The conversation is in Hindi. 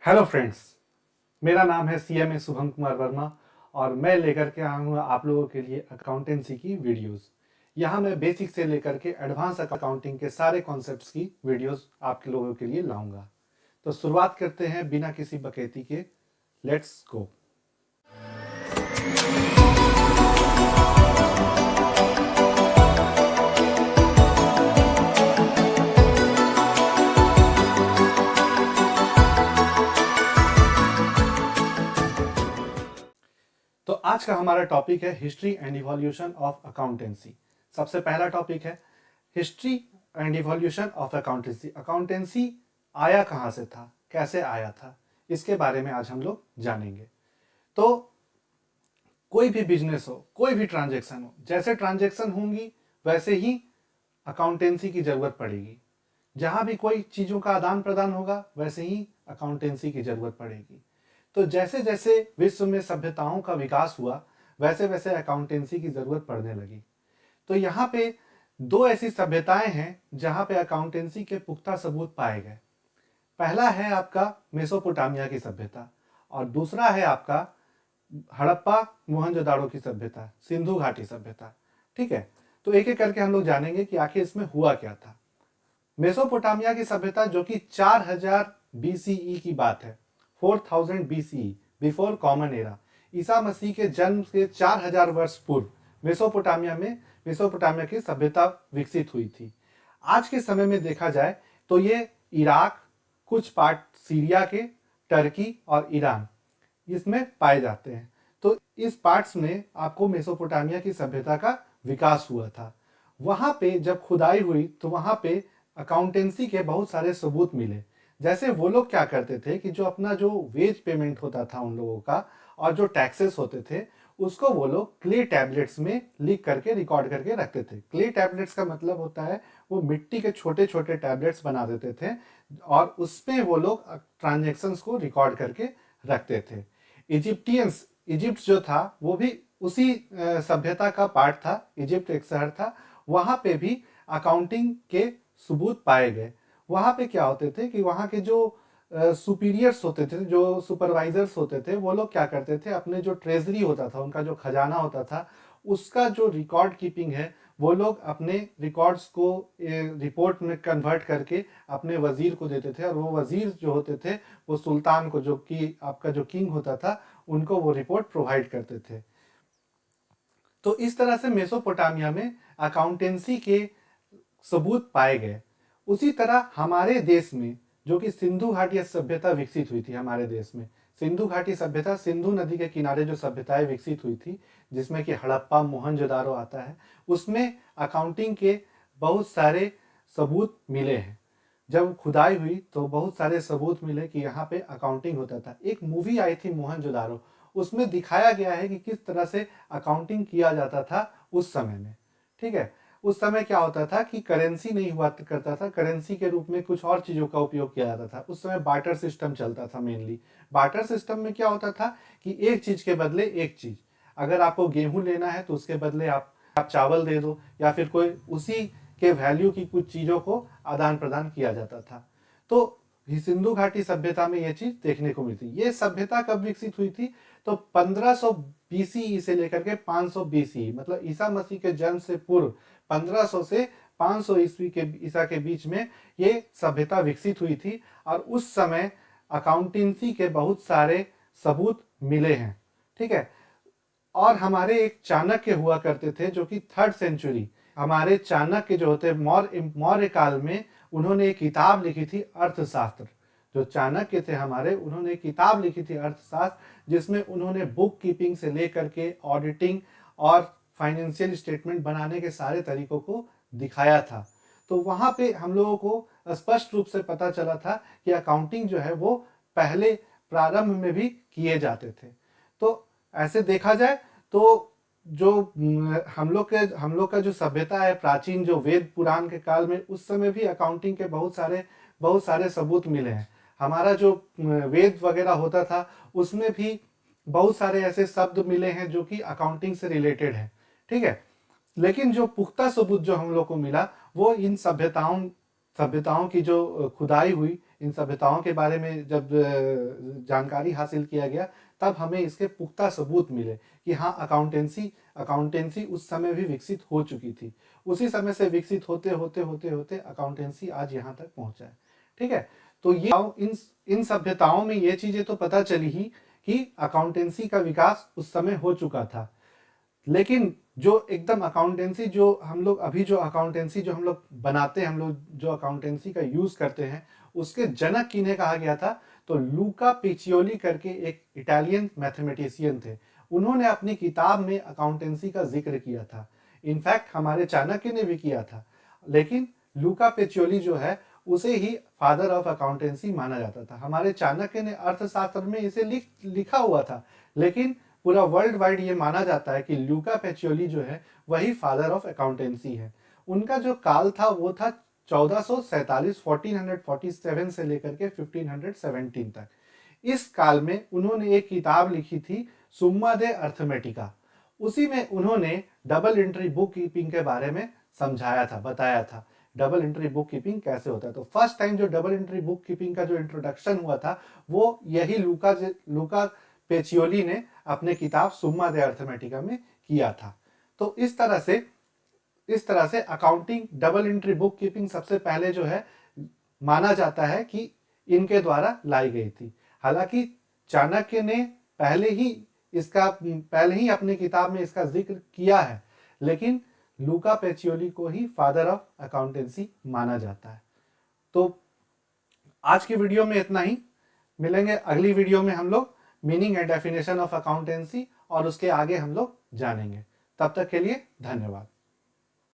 हेलो फ्रेंड्स, मेरा नाम है सीएमए शुभम कुमार वर्मा और मैं लेकर के आया हूँ आप लोगों के लिए अकाउंटेंसी की वीडियोस। यहाँ मैं बेसिक से लेकर के एडवांस अकाउंटिंग के सारे कॉन्सेप्ट्स की वीडियोस आपके लोगों के लिए लाऊंगा। तो शुरुआत करते हैं बिना किसी बकैती के। Let's go. तो आज का हमारा टॉपिक है history and evolution of accountancy. सबसे पहला टॉपिक है history and evolution of accountancy. Accountancy आया कहाँ से था, कैसे आया था, इसके बारे में आज हम लोग जानेंगे। तो कोई भी बिजनेस हो, कोई भी ट्रांजैक्शन हो, जैसे ट्रांजैक्शन होंगी वैसे ही अकाउंटेंसी की जरूरत पड़ेगी। जहां भी कोई चीजों का आदान प्रदान होगा वैसे ही अकाउंटेंसी की जरूरत पड़ेगी। तो जैसे जैसे विश्व में सभ्यताओं का विकास हुआ वैसे वैसे अकाउंटेंसी की जरूरत पड़ने लगी। तो यहाँ पे दो ऐसी सभ्यताएं हैं जहां पे अकाउंटेंसी के पुख्ता सबूत पाए गए। पहला है आपका मेसोपोटामिया की सभ्यता और दूसरा है आपका हड़प्पा मोहनजोदाड़ो की सभ्यता, सिंधु घाटी सभ्यता। ठीक है, तो एक एक करके हम लोग जानेंगे कि आखिर इसमें हुआ क्या था। मेसोपोटामिया की सभ्यता जो कि 4000 बीसीई की बात है, 4000 BCE, before common era, Isa Masih के जन्म से 4000 वर्ष पूर्व मेसोपोटामिया की सभ्यता विकसित हुई थी। आज के समय में देखा जाए तो ये इराक, कुछ पार्ट सीरिया के, टर्की और ईरान इसमें पाए जाते हैं। तो इस पार्ट्स में आपको मेसोपोटामिया की सभ्यता का विकास हुआ था। वहां पे जब खुदाई हुई तो वहां पे अकाउंटेंसी के बहुत सारे सबूत मिले। जैसे वो लोग क्या करते थे कि जो अपना जो वेज पेमेंट होता था उन लोगों का और जो टैक्सेस होते थे उसको वो लोग क्ले टैबलेट्स में लिख करके रिकॉर्ड करके रखते थे। क्ले टैबलेट्स का मतलब होता है वो मिट्टी के छोटे छोटे टैबलेट्स बना देते थे और उसमें वो लोग ट्रांजेक्शन्स को रिकॉर्ड करके रखते थे। इजिप्टियंस, इजिप्ट जो था वो भी उसी सभ्यता का पार्ट था। इजिप्ट एक शहर था, वहां पे भी अकाउंटिंग के सबूत पाए गए। वहां पे क्या होते थे कि वहां के जो सुपीरियर्स होते थे, जो सुपरवाइजर्स होते थे, वो लोग क्या करते थे, अपने जो ट्रेजरी होता था, उनका जो खजाना होता था, उसका जो रिकॉर्ड कीपिंग है वो लोग अपने रिकॉर्ड्स को रिपोर्ट में कन्वर्ट करके अपने वजीर को देते थे और वो वजीर जो होते थे वो सुल्तान को, जो कि आपका जो किंग होता था, उनको वो रिपोर्ट प्रोवाइड करते थे। तो इस तरह से मेसोपोटामिया में अकाउंटेंसी के सबूत पाए गए। उसी तरह हमारे देश में जो कि सिंधु घाटी सभ्यता विकसित हुई थी, हमारे देश में सिंधु घाटी सभ्यता, सिंधु नदी के किनारे जो सभ्यताएं विकसित हुई थी जिसमें कि हड़प्पा मोहनजोदारो आता है, उसमें अकाउंटिंग के बहुत सारे सबूत मिले हैं। जब खुदाई हुई तो बहुत सारे सबूत मिले कि यहाँ पे अकाउंटिंग होता था। एक मूवी आई थी मोहनजोदारो, उसमें दिखाया गया है कि किस तरह से अकाउंटिंग किया जाता था उस समय में। ठीक है, उस समय क्या होता था कि करेंसी नहीं हुआ करता था, करेंसी के रूप में कुछ और चीजों का उपयोग किया जाता था। उस समय बार्टर सिस्टम चलता था मेनली। बार्टर सिस्टम में क्या होता था कि एक चीज के बदले एक चीज, अगर आपको गेहूं लेना है तो उसके बदले आप चावल दे दो, या फिर कोई उसी के वैल्यू की कुछ चीजों को आदान प्रदान किया जाता था। तो सिंधु घाटी सभ्यता में यह चीज देखने को मिलती। ये सभ्यता कब विकसित हुई थी? तो 1500 बीसीई से लेकर के 500 बीसीई, मतलब ईसा मसीह के जन्म से पूर्व 1500 से 500 ईस्वी के ईसा के बीच में ये सभ्यता विकसित हुई थी। और उस समय अकाउंटेंसी के बहुत सारे सबूत मिले हैं। ठीक है, और हमारे एक चाणक्य हुआ करते थे जो कि 3rd सेंचुरी, हमारे चाणक्य जो होते मौर्य काल में, उन्होंने एक किताब लिखी थी अर्थशास्त्र। जो चाणक्य थे हमारे, उन्होंने एक किताब लिखी थी अर्थशास्त्र, जिसमें उन्होंने बुक कीपिंग से लेकर के ऑडिटिंग और फाइनेंशियल स्टेटमेंट बनाने के सारे तरीकों को दिखाया था। तो वहां पे हम लोगों को स्पष्ट रूप से पता चला था कि अकाउंटिंग जो है वो पहले प्रारंभ में भी किए जाते थे। तो ऐसे देखा जाए तो जो हम लोग का जो सभ्यता है प्राचीन, जो वेद पुराण के काल में, उस समय भी अकाउंटिंग के बहुत सारे सबूत मिले हैं। हमारा जो वेद वगैरह होता था उसमें भी बहुत सारे ऐसे शब्द मिले हैं जो कि अकाउंटिंग से रिलेटेड है। ठीक है, लेकिन जो पुख्ता सबूत जो हम लोग को मिला वो इन सभ्यताओं की जो खुदाई हुई, इन सभ्यताओं के बारे में जब जानकारी हासिल किया गया, तब हमें इसके पुख्ता सबूत मिले कि हाँ, अकाउंटेंसी उस समय भी विकसित हो चुकी थी। उसी समय से विकसित होते होते होते होते अकाउंटेंसी आज यहाँ तक पहुंचा है। ठीक है, तो ये इन सभ्यताओं में ये चीजें तो पता चली ही कि अकाउंटेंसी का विकास उस समय हो चुका था, लेकिन जो एकदम अकाउंटेंसी जो हम लोग अभी जो अकाउंटेंसी जो हम लोग बनाते हैं, हम लोग जो अकाउंटेंसी का यूज करते हैं, उसके जनक किन्हें कहा गया था? तो लूका पेचियोली करके एक इटालियन मैथमेटिशियन थे। उन्होंने अपनी किताब में अकाउंटेंसी का जिक्र किया था। इनफैक्ट हमारे चाणक्य ने भी किया था, लेकिन लूका पेचियोली जो है उसे ही फादर ऑफ अकाउंटेंसी माना जाता था। हमारे चाणक्य ने अर्थशास्त्र में इसे लिखा हुआ था, लेकिन पूरा वर्ल्ड वाइड ये माना जाता है कि लूका पेचियोली जो है वही फादर ऑफ अकाउंटेंसी है। उनका जो काल था वो था 1447 1447 से लेकर के 1517 तक। इस काल में उन्होंने एक किताब लिखी थी, सुम्मा दे अर्थमेटिका। उसी में उन्होंने डबल एंट्री बुक कीपिंग के बारे में समझाया था, बताया था डबल एंट्री बुक कीपिंग कैसे होता है। तो फर्स्ट टाइम जो डबल एंट्री बुक कीपिंग का जो इंट्रोडक्शन हुआ था वो यही लूका पेचियोली ने अपने किताब सुम्मा दे अर्थमेटिका में किया था। तो इस तरह से accounting double entry book keeping सबसे पहले जो है माना जाता है कि इनके द्वारा लाई गई थी। हालांकि चाणक्य ने पहले ही अपनी किताब में इसका जिक्र किया है, लेकिन लूका पेचियोली को ही फादर ऑफ अकाउंटेंसी माना जाता है। तो आज की वीडियो में इतना ही। मिलेंगे अगली वीडियो में हम लोग meaning and definition of accountancy और उसके आगे हम लोग जानेंगे। तब तक के लिए धन्यवाद।